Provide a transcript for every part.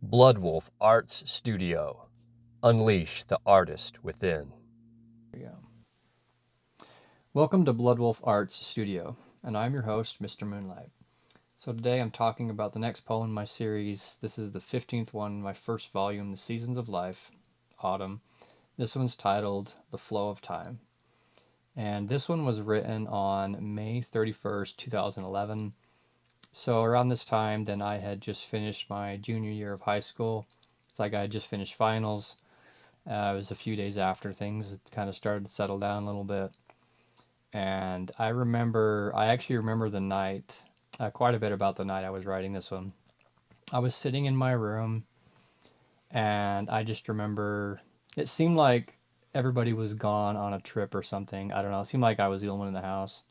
Bloodwolf Arts Studio. Unleash the artist within. There we go. Welcome to Bloodwolf Arts Studio, and I'm your host, Mr. Moonlight. So today I'm talking about the next poem in my series. This is the 15th one in my first volume, The Seasons of Life, Autumn. This one's titled The Flow of Time. And this one was written on May 31st, 2011. So around this time, then I had just finished my junior year of high school. It's like I had just finished finals. It was a few days after things had kind of started to settle down a little bit. And I actually remember the night, quite a bit about the night I was writing this one. I was sitting in my room and I just remember it seemed like everybody was gone on a trip or something. I don't know. It seemed like I was the only one in the house.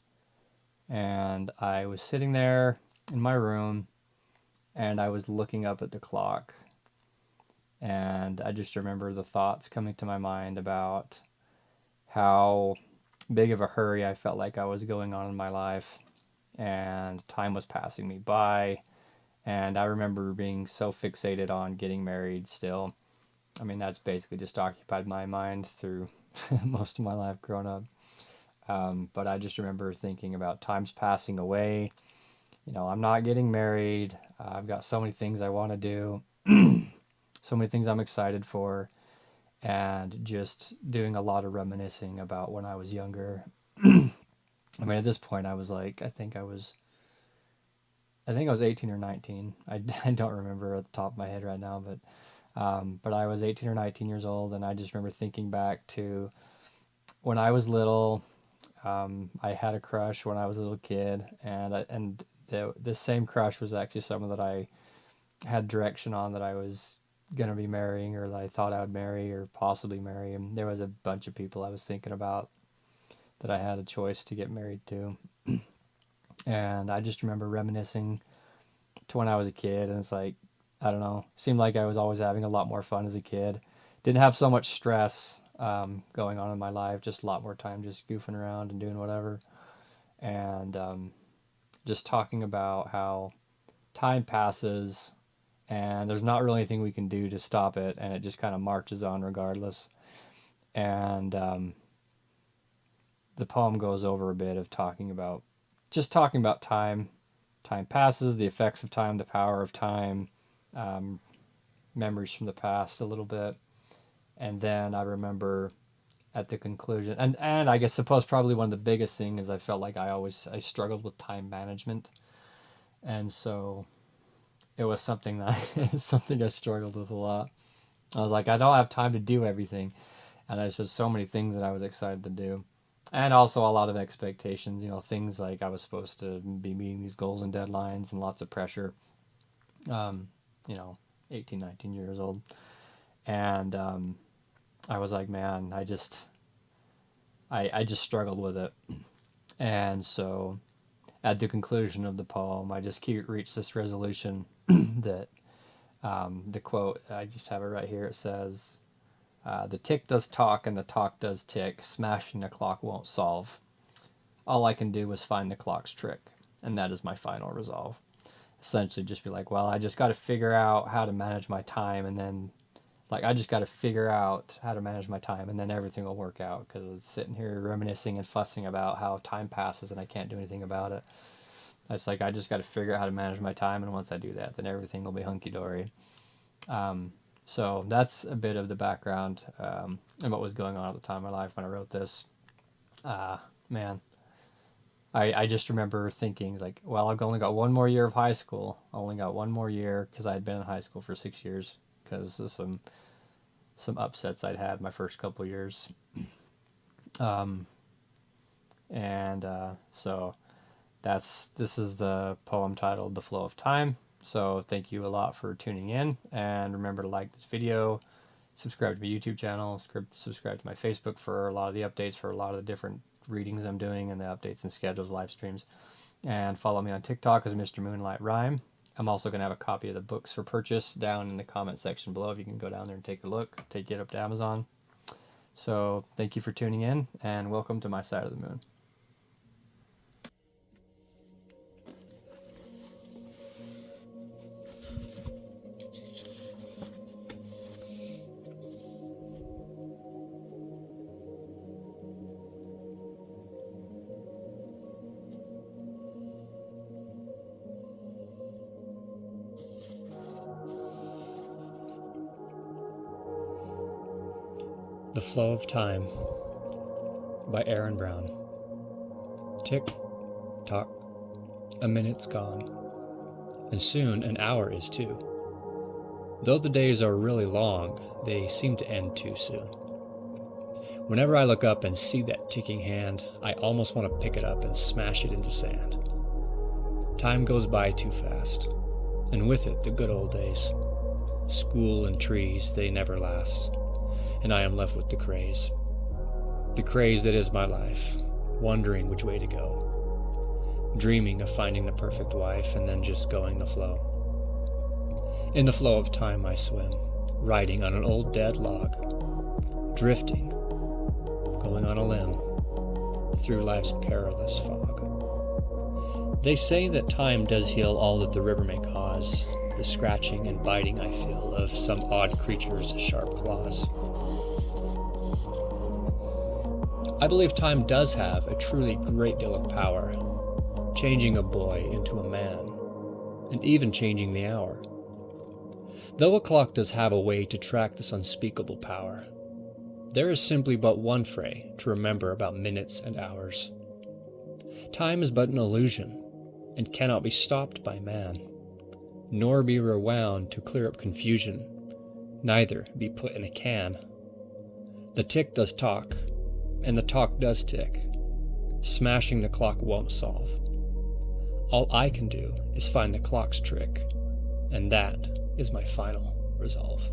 And I was sitting there in my room and I was looking up at the clock. And I just remember the thoughts coming to my mind about how big of a hurry I felt like I was going on in my life, and time was passing me by. And I remember being so fixated on getting married still. I mean, that's basically just occupied my mind through most of my life growing up. But I just remember thinking about times passing away. I'm not getting married. I've got so many things I want to do, so many things I'm excited for, and just doing a lot of reminiscing about when I was younger. I mean, at this point, I was like, I think I was 18 or 19. I don't remember at the top of my head right now, but I was 18 or 19 years old, and I just remember thinking back to when I was little. I had a crush when I was a little kid, and this same crush was actually someone that I had direction on that I was gonna be marrying, or that I thought I would marry or possibly marry. And there was a bunch of people I was thinking about that I had a choice to get married to, and I just remember reminiscing to when I was a kid, and it's like, I don't know, seemed like I was always having a lot more fun as a kid. Didn't have so much stress going on in my life, just a lot more time just goofing around and doing whatever. And just talking about how time passes and there's not really anything we can do to stop it, and it just kind of marches on regardless. And the poem goes over a bit of talking about time. Time passes, the effects of time, the power of time, um, memories from the past a little bit. And then I remember at the conclusion, and I guess suppose probably one of the biggest thing is I felt like I struggled with time management. And so it was something that something I struggled with a lot. I was like, I don't have time to do everything. And there's just so many things that I was excited to do. And also a lot of expectations, things like I was supposed to be meeting these goals and deadlines, and lots of pressure. Um, you know, 18, 19 years old. And I was like, man, I just struggled with it. And so at the conclusion of the poem, I just reached this resolution that the quote, I just have it right here. It says, the tick does talk and the talk does tick. Smashing the clock won't solve. All I can do is find the clock's trick. And that is my final resolve. Essentially, just be like, well, I just got to figure out how to manage my time, and then I just got to figure out how to manage my time, and then everything will work out. Because it's sitting here reminiscing and fussing about how time passes and I can't do anything about it. It's like I just got to figure out how to manage my time, and once I do that, then everything will be hunky dory. Um, so that's a bit of the background and what was going on at the time of my life when I wrote this. Uh, Man, I just remember thinking like, well, I've only got one more year of high school. I only got one more year because I had been in high school for 6 years because of some upsets I'd had my first couple years. Um, and so this is the poem titled "The Flow of Time." So thank you a lot for tuning in, and remember to like this video, subscribe to my YouTube channel, subscribe to my Facebook for a lot of the updates for a lot of the different readings I'm doing and the updates and schedules, live streams, and follow me on TikTok as Mr. Moonlight Rhyme. I'm also going to have a copy of the books for purchase down in the comment section below if you can go down there and take a look, take it up to Amazon. So thank you for tuning in, and welcome to my side of the moon. The Flow of Time by Aaron Brown. Tick tock, a minute's gone, and soon an hour is too. Though the days are really long, they seem to end too soon. Whenever I look up and see that ticking hand, I almost want to pick it up and smash it into sand. Time goes by too fast, and with it the good old days. School and trees, they never last, and I am left with the craze. The craze that is my life, wondering which way to go. Dreaming of finding the perfect wife and then just going the flow. In the flow of time I swim, riding on an old dead log, drifting, going on a limb, through life's perilous fog. They say that time does heal all that the river may cause, the scratching and biting I feel of some odd creature's sharp claws. I believe time does have a truly great deal of power, changing a boy into a man, and even changing the hour. Though a clock does have a way to track this unspeakable power, there is simply but one fray to remember about minutes and hours. Time is but an illusion, and cannot be stopped by man, nor be rewound to clear up confusion, neither be put in a can. The tick does talk, and the talk does tick. Smashing the clock won't solve. All I can do is find the clock's trick, and that is my final resolve.